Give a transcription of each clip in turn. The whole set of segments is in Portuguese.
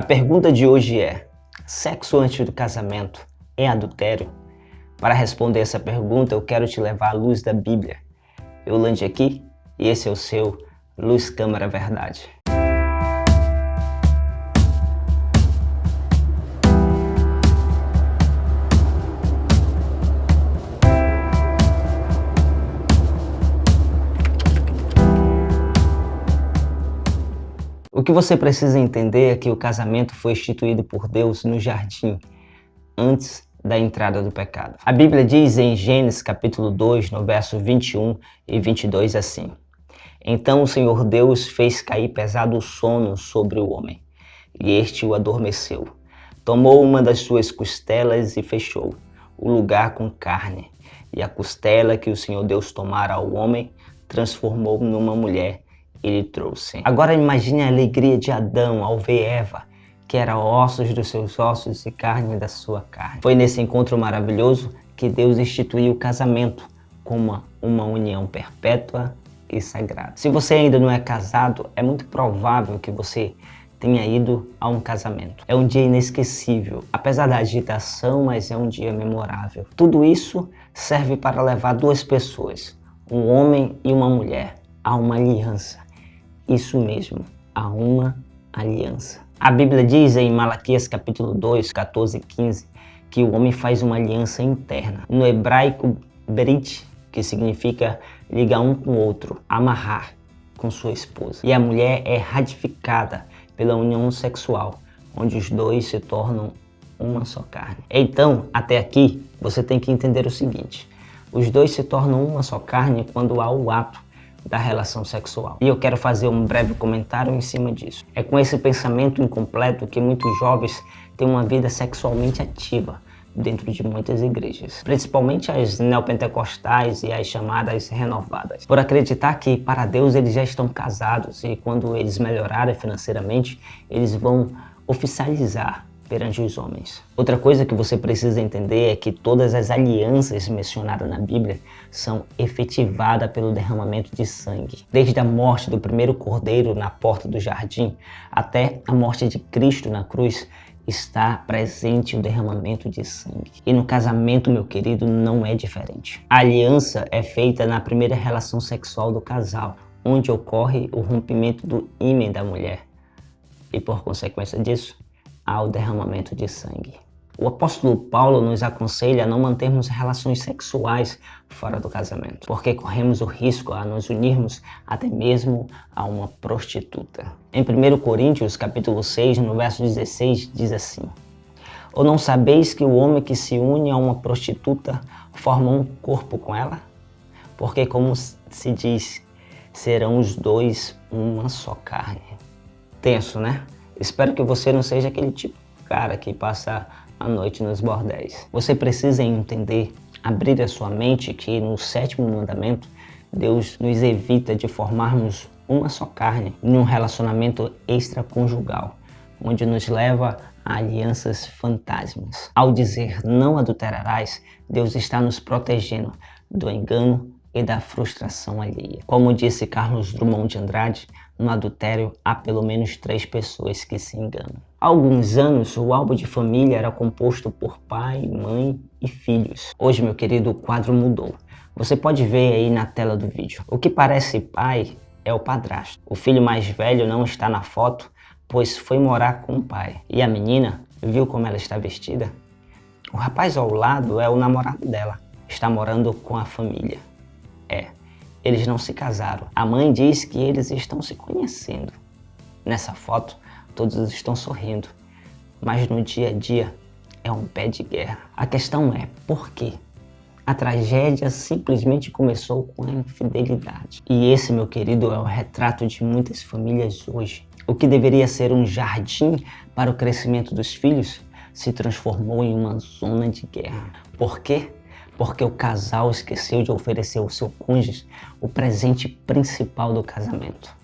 A pergunta de hoje é: sexo antes do casamento é adultério? Para responder essa pergunta, eu quero te levar à luz da Bíblia. Eu, Lande aqui, e esse é o seu Luz Câmara Verdade. O que você precisa entender é que o casamento foi instituído por Deus no jardim, antes da entrada do pecado. A Bíblia diz em Gênesis capítulo 2, no verso 21 e 22 assim: Então o Senhor Deus fez cair pesado sono sobre o homem, e este o adormeceu. Tomou uma das suas costelas e fechou o lugar com carne, e a costela que o Senhor Deus tomara ao homem transformou numa mulher e lhe trouxe. Agora imagine a alegria de Adão ao ver Eva, que era ossos dos seus ossos e carne da sua carne. Foi nesse encontro maravilhoso que Deus instituiu o casamento como uma união perpétua e sagrada. Se você ainda não é casado, é muito provável que você tenha ido a um casamento. É um dia inesquecível, apesar da agitação, mas é um dia memorável. Tudo isso serve para levar duas pessoas, um homem e uma mulher, a uma aliança. Isso mesmo, a uma aliança. A Bíblia diz em Malaquias capítulo 2, 14 e 15, que o homem faz uma aliança interna. No hebraico, brit, que significa ligar um com o outro, amarrar com sua esposa. E a mulher é ratificada pela união sexual, onde os dois se tornam uma só carne. Então, até aqui, você tem que entender o seguinte: os dois se tornam uma só carne quando há o ato da relação sexual. E eu quero fazer um breve comentário em cima disso. É com esse pensamento incompleto que muitos jovens têm uma vida sexualmente ativa dentro de muitas igrejas, principalmente as neopentecostais e as chamadas renovadas, por acreditar que para Deus eles já estão casados e quando eles melhorarem financeiramente, eles vão oficializar perante os homens. Outra coisa que você precisa entender é que todas as alianças mencionadas na Bíblia são efetivadas pelo derramamento de sangue. Desde a morte do primeiro cordeiro na porta do jardim até a morte de Cristo na cruz, está presente o derramamento de sangue. E no casamento, meu querido, não é diferente. A aliança é feita na primeira relação sexual do casal, onde ocorre o rompimento do ímen da mulher. E por consequência disso, há o derramamento de sangue. O apóstolo Paulo nos aconselha a não mantermos relações sexuais fora do casamento, porque corremos o risco a nos unirmos até mesmo a uma prostituta. Em 1 Coríntios, capítulo 6, no verso 16, diz assim: Ou não sabeis que o homem que se une a uma prostituta forma um corpo com ela? Porque, como se diz, serão os dois uma só carne. Tenso, né? Espero que você não seja aquele tipo de cara que passa a noite nos bordéis. Você precisa entender, abrir a sua mente que no 7º mandamento, Deus nos evita de formarmos uma só carne em um relacionamento extraconjugal, onde nos leva a alianças fantasmas. Ao dizer não adulterarás, Deus está nos protegendo do engano e da frustração alheia. Como disse Carlos Drummond de Andrade, no adultério há pelo menos 3 pessoas que se enganam. Há alguns anos, o álbum de família era composto por pai, mãe e filhos. Hoje, meu querido, o quadro mudou. Você pode ver aí na tela do vídeo. O que parece pai é o padrasto. O filho mais velho não está na foto, pois foi morar com o pai. E a menina, viu como ela está vestida? O rapaz ao lado é o namorado dela. Está morando com a família. Eles não se casaram. A mãe diz que eles estão se conhecendo. Nessa foto, todos estão sorrindo. Mas no dia a dia, é um pé de guerra. A questão é, por quê? A tragédia simplesmente começou com a infidelidade. E esse, meu querido, é o retrato de muitas famílias hoje. O que deveria ser um jardim para o crescimento dos filhos se transformou em uma zona de guerra. Por quê? Porque o casal esqueceu de oferecer ao seu cônjuge o presente principal do casamento: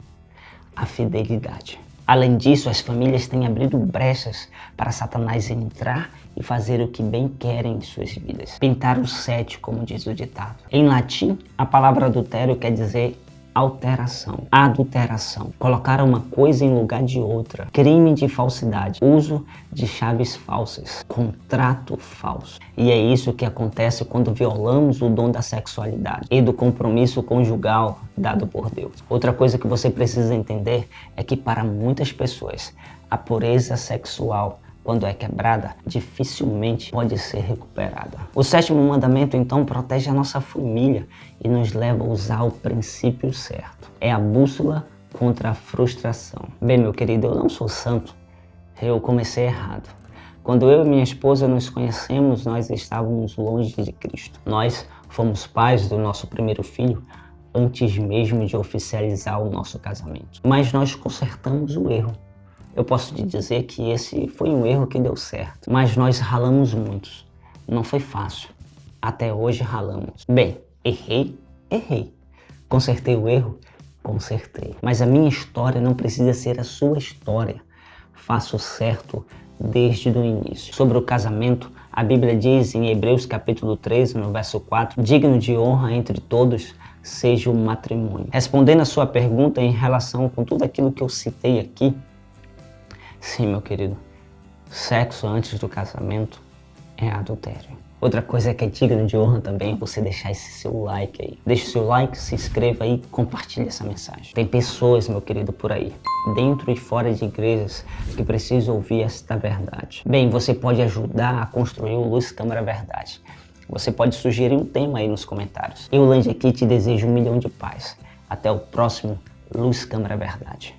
a fidelidade. Além disso, as famílias têm abrido brechas para Satanás entrar e fazer o que bem querem em suas vidas. Pintar o sete, como diz o ditado. Em latim, a palavra adultério quer dizer alteração, adulteração, colocar uma coisa em lugar de outra, crime de falsidade, uso de chaves falsas, contrato falso. E é isso que acontece quando violamos o dom da sexualidade e do compromisso conjugal dado por Deus. Outra coisa que você precisa entender é que para muitas pessoas a pureza sexual, quando é quebrada, dificilmente pode ser recuperada. O sétimo mandamento, então, protege a nossa família e nos leva a usar o princípio certo. É a bússola contra a frustração. Bem, meu querido, eu não sou santo. Eu comecei errado. Quando eu e minha esposa nos conhecemos, nós estávamos longe de Cristo. Nós fomos pais do nosso primeiro filho antes mesmo de oficializar o nosso casamento. Mas nós consertamos o erro. Eu posso te dizer que esse foi um erro que deu certo, mas nós ralamos muito. Não foi fácil. Até hoje ralamos. Bem, errei. Consertei o erro? Consertei. Mas a minha história não precisa ser a sua história. Faça o certo desde o início. Sobre o casamento, a Bíblia diz em Hebreus capítulo 13, no verso 4, digno de honra entre todos seja o matrimônio. Respondendo a sua pergunta em relação com tudo aquilo que eu citei aqui, sim, meu querido, sexo antes do casamento é adultério. Outra coisa que é digna de honra também é você deixar esse seu like aí. Deixe o seu like, se inscreva aí e compartilhe essa mensagem. Tem pessoas, meu querido, por aí, dentro e fora de igrejas, que precisam ouvir esta verdade. Bem, você pode ajudar a construir o Luz Câmara Verdade. Você pode sugerir um tema aí nos comentários. Eu, Lange, aqui te desejo 1 milhão de paz. Até o próximo Luz Câmara Verdade.